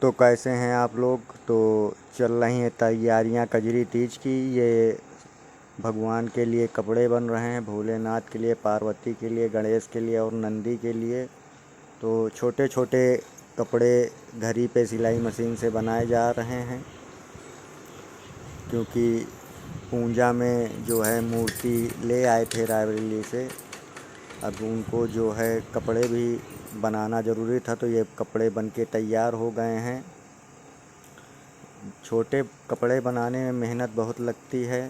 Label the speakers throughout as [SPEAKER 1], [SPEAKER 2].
[SPEAKER 1] तो कैसे हैं आप लोग। तो चल रही हैं तैयारियां कजरी तीज की। ये भगवान के लिए कपड़े बन रहे हैं, भोलेनाथ के लिए, पार्वती के लिए, गणेश के लिए और नंदी के लिए। तो छोटे छोटे कपड़े घर ही पे सिलाई मशीन से बनाए जा रहे हैं, क्योंकि पूजा में जो है मूर्ति ले आए थे रायबरेली से। अब उनको जो है कपड़े भी बनाना ज़रूरी था, तो ये कपड़े बन के तैयार हो गए हैं। छोटे कपड़े बनाने में मेहनत बहुत लगती है,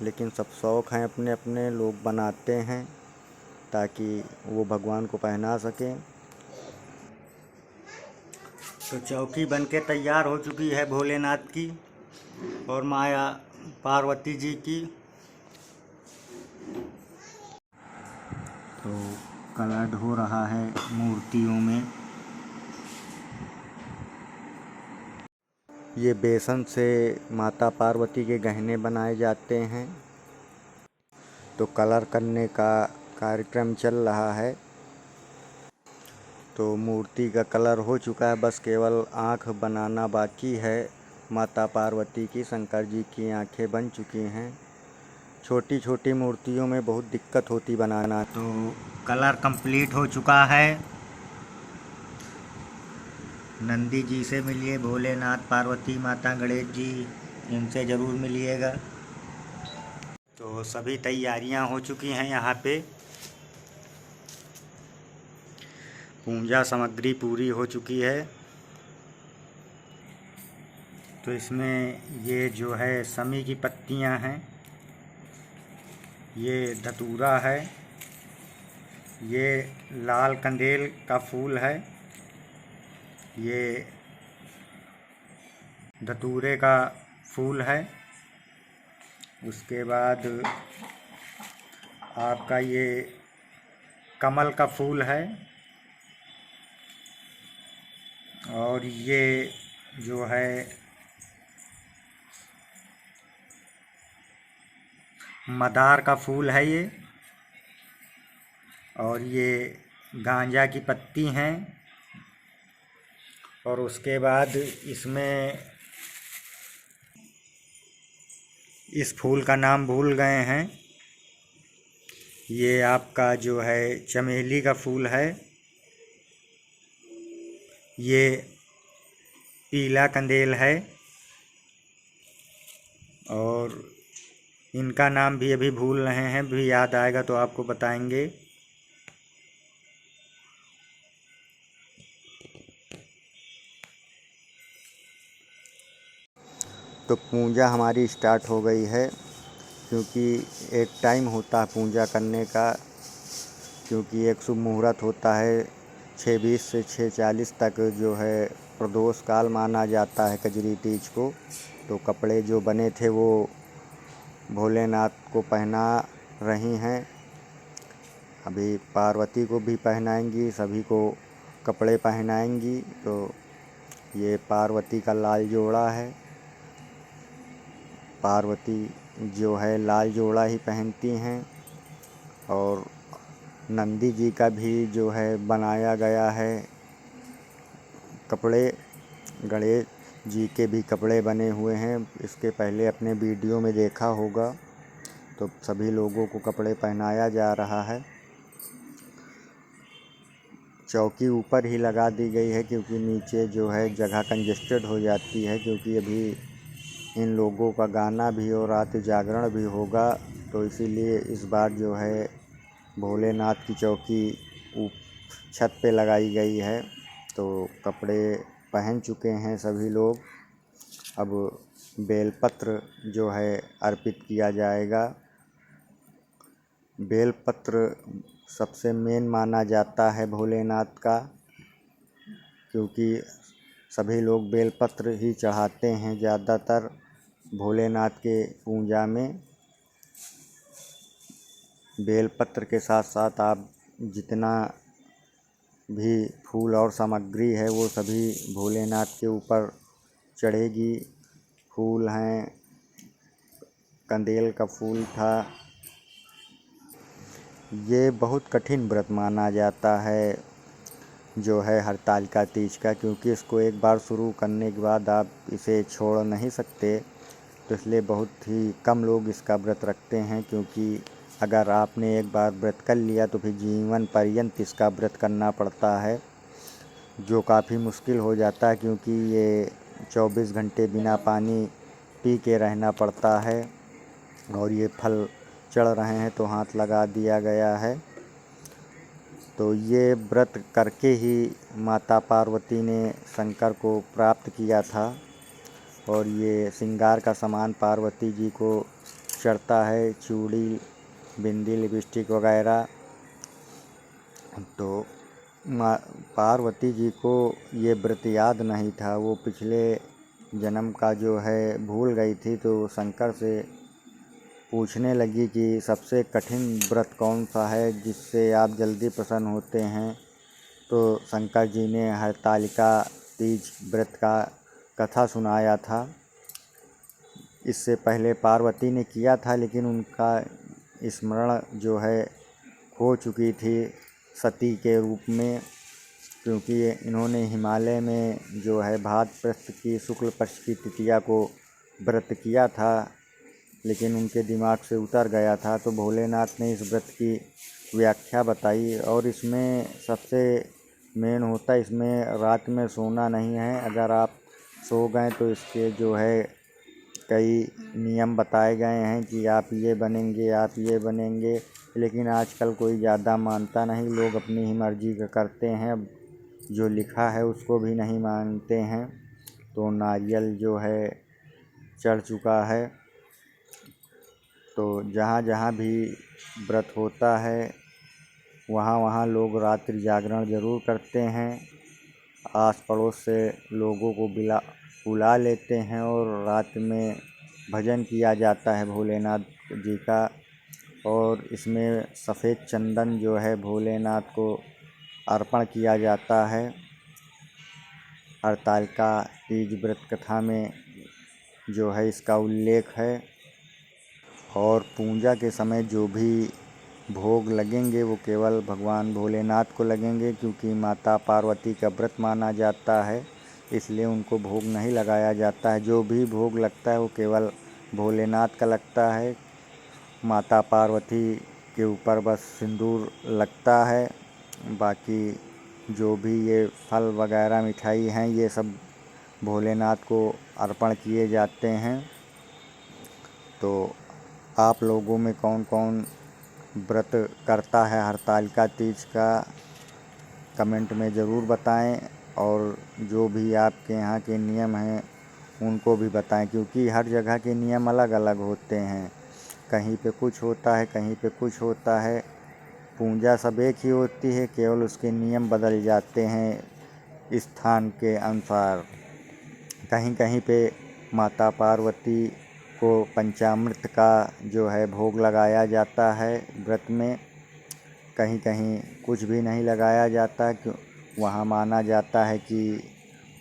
[SPEAKER 1] लेकिन सब शौक़ हैं अपने अपने, लोग बनाते हैं ताकि वो भगवान को पहना सकें। तो चौकी बन के तैयार हो चुकी है भोलेनाथ की और माया पार्वती जी की। तो कलर हो रहा है मूर्तियों में। ये बेसन से माता पार्वती के गहने बनाए जाते हैं। तो कलर करने का कार्यक्रम चल रहा है। तो मूर्ति का कलर हो चुका है, बस केवल आँख बनाना बाकी है। माता पार्वती की, शंकर जी की आँखें बन चुकी हैं। छोटी छोटी मूर्तियों में बहुत दिक्कत होती बनाना। तो कलर कंप्लीट हो चुका है। नंदी जी से मिलिए, भोलेनाथ, पार्वती माता, गणेश जी, इनसे ज़रूर मिलिएगा। तो सभी तैयारियां हो चुकी हैं यहाँ पे। पूजा सामग्री पूरी हो चुकी है। तो इसमें ये जो है समी की पत्तियां हैं, ये धतूरा है, ये लाल कंदेल का फूल है, ये धतूरे का फूल है। उसके बाद आपका ये कमल का फूल है, और ये जो है मदार का फूल है ये, और ये गांजा की पत्ती हैं। और उसके बाद इसमें इस फूल का नाम भूल गए हैं। ये आपका जो है चमेली का फूल है, ये पीला कंदेल है, और इनका नाम भी अभी भूल रहे हैं, भी याद आएगा तो आपको बताएंगे। तो पूजा हमारी स्टार्ट हो गई है, क्योंकि एक टाइम होता है पूजा करने का, क्योंकि एक शुभ मुहूर्त होता है 6:20 से 6:40 तक जो है प्रदोष काल माना जाता है कजरी तीज को। तो कपड़े जो बने थे वो भोलेनाथ को पहना रही हैं। अभी पार्वती को भी पहनाएंगी, सभी को कपड़े पहनाएंगी। तो ये पार्वती का लाल जोड़ा है। पार्वती जो है लाल जोड़ा ही पहनती हैं, और नंदी जी का भी जो है बनाया गया है कपड़े। गणेश जी के भी कपड़े बने हुए हैं, इसके पहले अपने वीडियो में देखा होगा। तो सभी लोगों को कपड़े पहनाया जा रहा है। चौकी ऊपर ही लगा दी गई है, क्योंकि नीचे जो है जगह कंजेस्टेड हो जाती है, क्योंकि अभी इन लोगों का गाना भी और रात जागरण भी होगा। तो इसीलिए इस बार जो है भोलेनाथ की चौकी छत पे लगाई गई है। तो कपड़े पहन चुके हैं सभी लोग। अब बेलपत्र जो है अर्पित किया जाएगा। बेलपत्र सबसे मेन माना जाता है भोलेनाथ का, क्योंकि सभी लोग बेलपत्र ही चढ़ाते हैं ज़्यादातर भोलेनाथ के पूजा में। बेलपत्र के साथ साथ आप जितना भी फूल और सामग्री है वो सभी भोलेनाथ के ऊपर चढ़ेगी। फूल हैं, कंदेल का फूल था। ये बहुत कठिन व्रत माना जाता है जो है हरतालिका तीज का, क्योंकि इसको एक बार शुरू करने के बाद आप इसे छोड़ नहीं सकते। तो इसलिए बहुत ही कम लोग इसका व्रत रखते हैं, क्योंकि अगर आपने एक बार व्रत कर लिया तो फिर जीवन पर्यंत इसका व्रत करना पड़ता है, जो काफ़ी मुश्किल हो जाता है, क्योंकि ये 24 घंटे बिना पानी पी के रहना पड़ता है। और ये फल चढ़ रहे हैं तो हाथ लगा दिया गया है। तो ये व्रत करके ही माता पार्वती ने शंकर को प्राप्त किया था। और ये श्रृंगार का सामान पार्वती जी को चढ़ता है, चूड़ी, बिंदी, लिपस्टिक वगैरह। तो पार्वती जी को ये व्रत याद नहीं था, वो पिछले जन्म का जो है भूल गई थी। तो शंकर से पूछने लगी कि सबसे कठिन व्रत कौन सा है जिससे आप जल्दी प्रसन्न होते हैं। तो शंकर जी ने हरतालिका तीज व्रत का कथा सुनाया था। इससे पहले पार्वती ने किया था, लेकिन उनका स्मरण जो है खो चुकी थी सती के रूप में, क्योंकि इन्होंने हिमालय में जो है भाद्रपद की शुक्ल पक्ष की तृतीया को व्रत किया था, लेकिन उनके दिमाग से उतर गया था। तो भोलेनाथ ने इस व्रत की व्याख्या बताई। और इसमें सबसे मेन होता है, इसमें रात में सोना नहीं है। अगर आप सो गए तो इसके जो है कई नियम बताए गए हैं कि आप ये बनेंगे, आप ये बनेंगे। लेकिन आजकल कोई ज़्यादा मानता नहीं, लोग अपनी ही मर्जी का करते हैं, जो लिखा है उसको भी नहीं मानते हैं। तो नारियल जो है चढ़ चुका है। तो जहाँ जहाँ भी व्रत होता है वहाँ वहाँ लोग रात्रि जागरण ज़रूर करते हैं। आस पड़ोस से लोगों को बुला लेते हैं और रात में भजन किया जाता है भोलेनाथ जी का। और इसमें सफ़ेद चंदन जो है भोलेनाथ को अर्पण किया जाता है। हरतालिका तीज व्रत कथा में जो है इसका उल्लेख है। और पूजा के समय जो भी भोग लगेंगे वो केवल भगवान भोलेनाथ को लगेंगे, क्योंकि माता पार्वती का व्रत माना जाता है, इसलिए उनको भोग नहीं लगाया जाता है। जो भी भोग लगता है वो केवल भोलेनाथ का लगता है। माता पार्वती के ऊपर बस सिंदूर लगता है, बाकी जो भी ये फल वगैरह मिठाई हैं ये सब भोलेनाथ को अर्पण किए जाते हैं। तो आप लोगों में कौन कौन व्रत करता है हरतालिका तीज का, कमेंट में ज़रूर बताएं। और जो भी आपके यहाँ के नियम हैं उनको भी बताएं, क्योंकि हर जगह के नियम अलग अलग होते हैं। कहीं पे कुछ होता है, कहीं पे कुछ होता है। पूजा सब एक ही होती है, केवल उसके नियम बदल जाते हैं स्थान के अनुसार। कहीं कहीं पे माता पार्वती को पंचामृत का जो है भोग लगाया जाता है व्रत में, कहीं कहीं कुछ भी नहीं लगाया जाता, क्यों वहाँ माना जाता है कि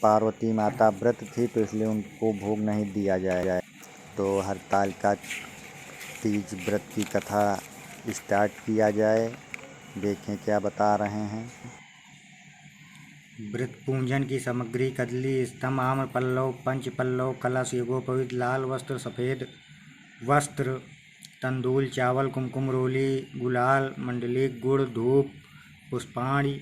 [SPEAKER 1] पार्वती माता व्रत थी तो इसलिए उनको भोग नहीं दिया जाए। तो हरतालिका तीज व्रत की कथा स्टार्ट किया जाए, देखें क्या बता रहे हैं।
[SPEAKER 2] व्रत पूजन की सामग्री: कदली, स्तंभ, आम्र पल्लव, पंच पल्लव, कलश, यज्ञोपवीत, लाल वस्त्र, सफ़ेद वस्त्र, तंदूल, चावल, कुमकुम, रोली, गुलाल, मंडलिक, गुड़, धूप, पुष्पाणि।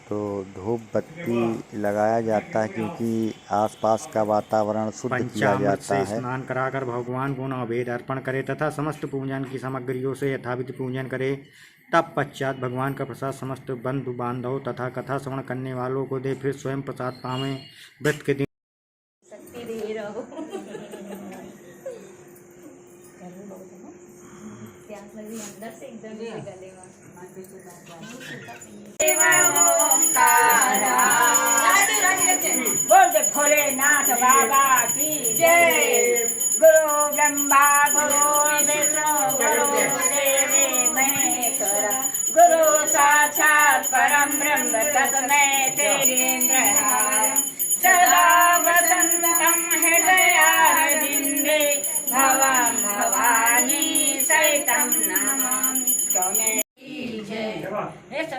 [SPEAKER 1] तो धूप बत्ती लगाया जाता है, क्योंकि आसपास का वातावरण शुद्ध किया
[SPEAKER 2] पंचामृत
[SPEAKER 1] जाता
[SPEAKER 2] से
[SPEAKER 1] है।
[SPEAKER 2] स्नान कराकर भगवान को नैवेद्य अर्पण करे तथा समस्त पूजन की सामग्रियों से यथाविधि पूजन करे। तब पश्चात भगवान का प्रसाद समस्त बंधु बांधव तथा कथा श्रवण करने वालों को दे, फिर स्वयं प्रसाद पावें। व्रत के दिन
[SPEAKER 3] बोल दे भोलेनाथ बाबा की जय। गुरु ब्रह्मा गुरु विष्णु गुरु देवी महेश्वर, गुरु साक्षात परम ब्रह्म तस्मै तेरे नमः। सदा वसंतम हृदयारविंदे भवं भवानी सहितं नमामि।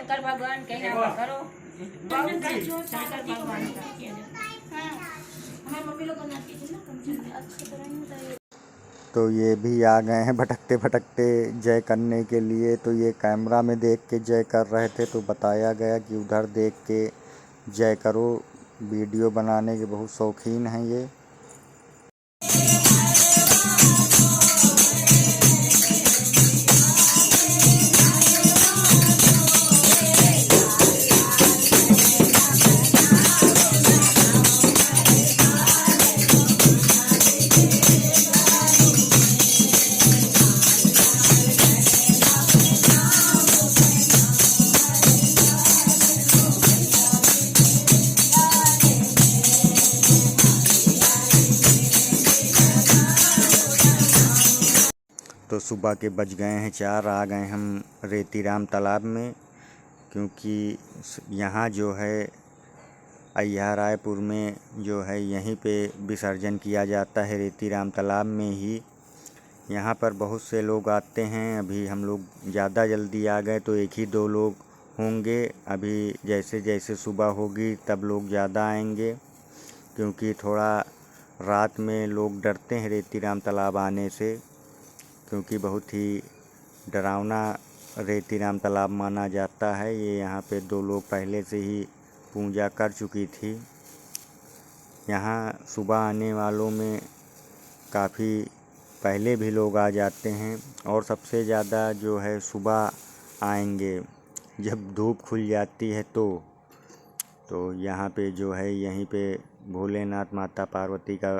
[SPEAKER 3] शंकर भगवान के यहाँ पर करो, शंकर भगवान का किया जाता है। हमारी मम्मी लोग बनाती थी ना, अच्छी तरह नहीं बताइए।
[SPEAKER 1] तो ये भी आ गए हैं भटकते भटकते जय करने के लिए। तो ये कैमरा में देख के जय कर रहे थे, तो बताया गया कि उधर देख के जय करो। वीडियो बनाने के बहुत शौकीन हैं ये। तो सुबह के बज गए हैं 4, आ गए हम रेतीराम तालाब में, क्योंकि यहाँ जो है अय्या रायपुर में जो है यहीं पे विसर्जन किया जाता है, रेतीराम तालाब में ही। यहाँ पर बहुत से लोग आते हैं। अभी हम लोग ज़्यादा जल्दी आ गए तो 1 ही 2 लोग होंगे। अभी जैसे जैसे सुबह होगी तब लोग ज़्यादा आएंगे, क्योंकि थोड़ा रात में लोग डरते हैं रेतीराम तालाब आने से, क्योंकि बहुत ही डरावना रेतीराम तालाब माना जाता है। ये यहाँ पे 2 लोग पहले से ही पूजा कर चुकी थी। यहाँ सुबह आने वालों में काफ़ी पहले भी लोग आ जाते हैं, और सबसे ज़्यादा जो है सुबह आएंगे जब धूप खुल जाती है। तो यहाँ पे जो है यहीं पे भोलेनाथ माता पार्वती का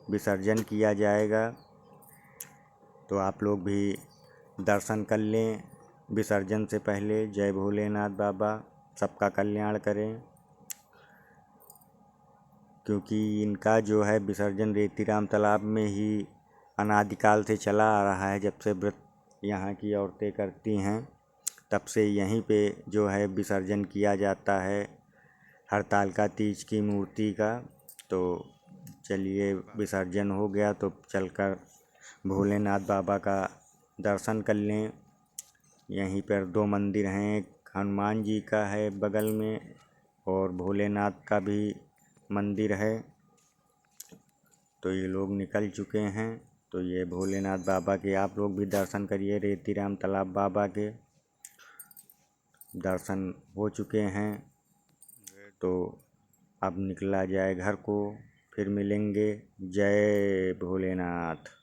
[SPEAKER 1] विसर्जन किया जाएगा। तो आप लोग भी दर्शन कर लें विसर्जन से पहले। जय भोलेनाथ बाबा, सबका कल्याण करें। क्योंकि इनका जो है विसर्जन रेतीराम तालाब में ही अनादिकाल से चला आ रहा है। जब से व्रत यहाँ की औरतें करती हैं तब से यहीं पे जो है विसर्जन किया जाता है, हड़ताल तीज की मूर्ति का। तो चलिए, विसर्जन हो गया तो चलकर भोलेनाथ बाबा का दर्शन कर लें। यहीं पर 2 मंदिर हैं, एक हनुमान जी का है बगल में, और भोलेनाथ का भी मंदिर है। तो ये लोग निकल चुके हैं। तो ये भोलेनाथ बाबा के आप लोग भी दर्शन करिए। रेतीराम तालाब बाबा के दर्शन हो चुके हैं, तो अब निकला जाए घर को। फिर मिलेंगे। जय भोलेनाथ।